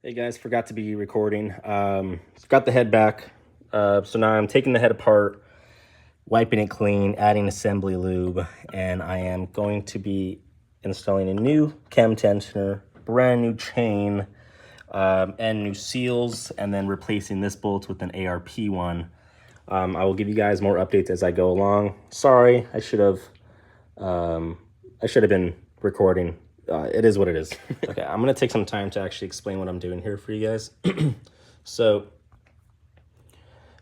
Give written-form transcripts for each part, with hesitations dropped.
Hey guys, forgot to be recording. Got the head back. So now I'm taking the head apart, wiping it clean, adding assembly lube, and I am going to be installing a new cam tensioner, brand new chain, and new seals, and then replacing this bolt with an ARP one. I will give you guys more updates as I go along. Sorry, I should have been recording. It is what it is. Okay, I'm gonna take some time to actually explain what I'm doing here for you guys. So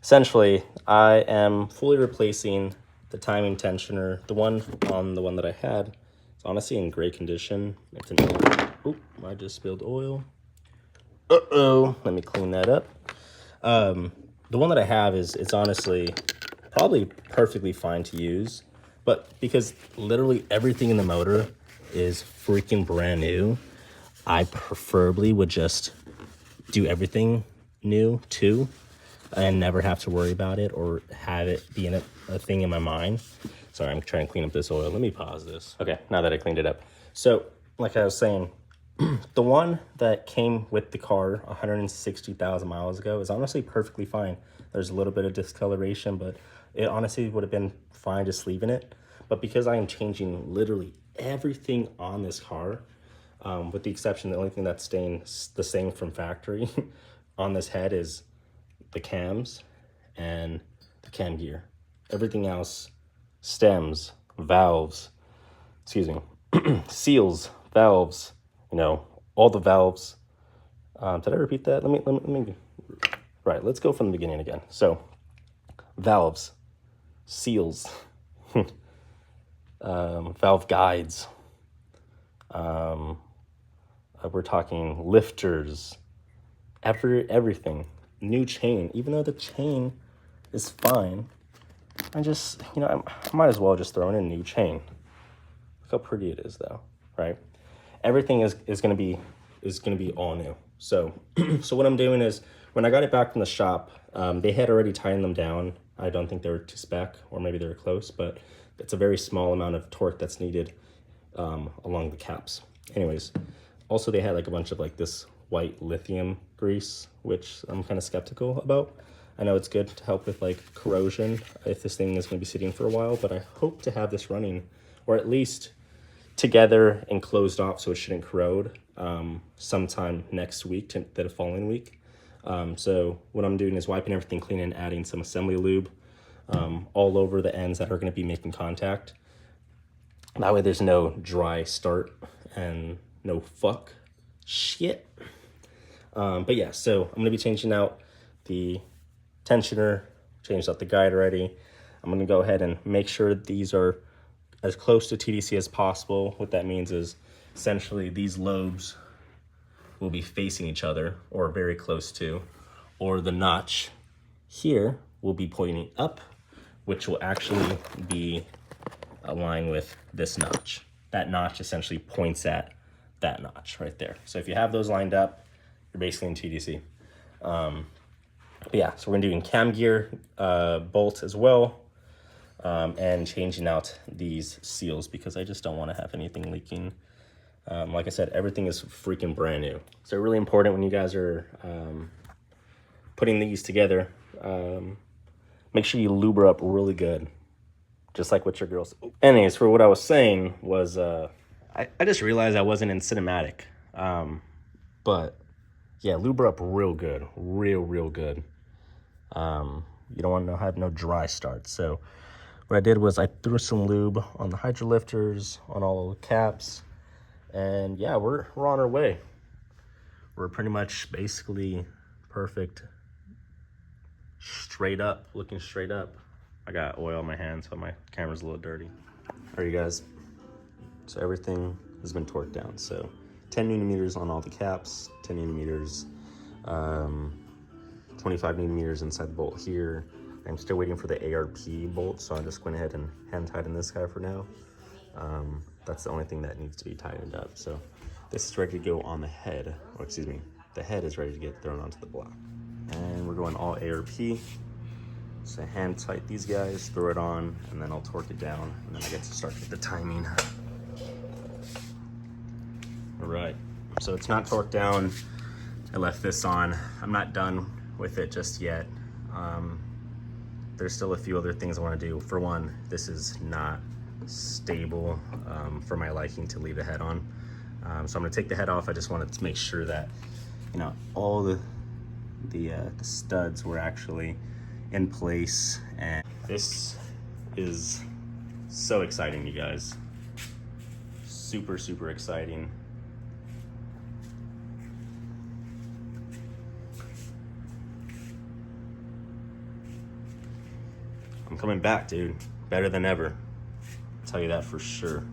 essentially, I am fully replacing the timing tensioner. The one that I had, it's honestly in great condition. It's an oil. I just spilled oil. Let me clean that up. The one that I have it's honestly probably perfectly fine to use, but because literally everything in the motor is freaking brand new, I preferably would just do everything new too and never have to worry about it or have it be a thing in my mind. Sorry, I'm trying to clean up this oil. Let me pause this. Okay, now that I cleaned it up. So like I was saying, the one that came with the car 160,000 miles ago is honestly perfectly fine. There's a little bit of discoloration, but it honestly would have been fine just leaving it. But because I am changing literally everything on this car, with the exception, the only thing that's staying the same from factory on this head is the cams and the cam gear. Everything else, stems, valves, seals, valves, all the valves. Did I repeat that? Let me, right, let's go from the beginning again. So, valves, seals, valve guides, we're talking lifters, everything. New chain, even though the chain is fine, I just, I might as well just throw in a new chain. Look how pretty it is though, right? Everything is gonna be all new. So so what I'm doing is, when I got it back from the shop, they had already tightened them down. I don't think they were to spec, or maybe they were close, but it's a very small amount of torque that's needed along the caps. Anyways, also they had like a bunch of like this white lithium grease, which I'm kind of skeptical about. I know it's good to help with like corrosion if this thing is going to be sitting for a while, but I hope to have this running, or at least together and closed off so it shouldn't corrode, sometime next week to the following week. So what I'm doing is wiping everything clean and adding some assembly lube all over the ends that are going to be making contact. That way there's no dry start and no fuck shit. But yeah, so I'm going to be changing out the tensioner, changed out the guide already. I'm going to go ahead and make sure these are as close to TDC as possible. What that means is essentially these lobes will be facing each other, or very close to, or the notch here will be pointing up, which will actually be aligned with this notch. That notch essentially points at that notch right there. So if you have those lined up, you're basically in TDC. But yeah, so we're doing cam gear bolt as well, and changing out these seals because I just don't want to have anything leaking. Like I said, everything is freaking brand new. So really important when you guys are putting these together, make sure you lube her up really good, just like with your girls. Anyways, for what I was saying was, I just realized I wasn't in cinematic, but yeah, lube her up real good, real good. You don't want to have no dry start. So what I did was I threw some lube on the hydro lifters, on all the caps, and yeah, we're on our way. We're pretty much basically perfect, straight up, looking straight up. I got oil on my hands, so my camera's a little dirty. All right, you guys, so everything has been torqued down. So 10 newton meters on all the caps, 10 newton meters, 25 newton meters inside the bolt here. I'm still waiting for the ARP bolt, so I just went ahead and hand tightened this guy for now. That's the only thing that needs to be tightened up. So this is ready to go on the head, or excuse me, the head is ready to get thrown onto the block. And we're going all ARP. So hand tight these guys, throw it on, and then I'll torque it down, and then I get to start with the timing. All right, so it's not torqued down. I left this on. I'm not done with it just yet. There's still a few other things I want to do. For one, this is not stable for my liking to leave the head on. So I'm gonna take the head off. I just wanted to make sure that, you know, all the studs were actually in place. And this is so exciting, you guys. Super, super exciting. I'm coming back, dude. Better than ever. I'll tell you that for sure.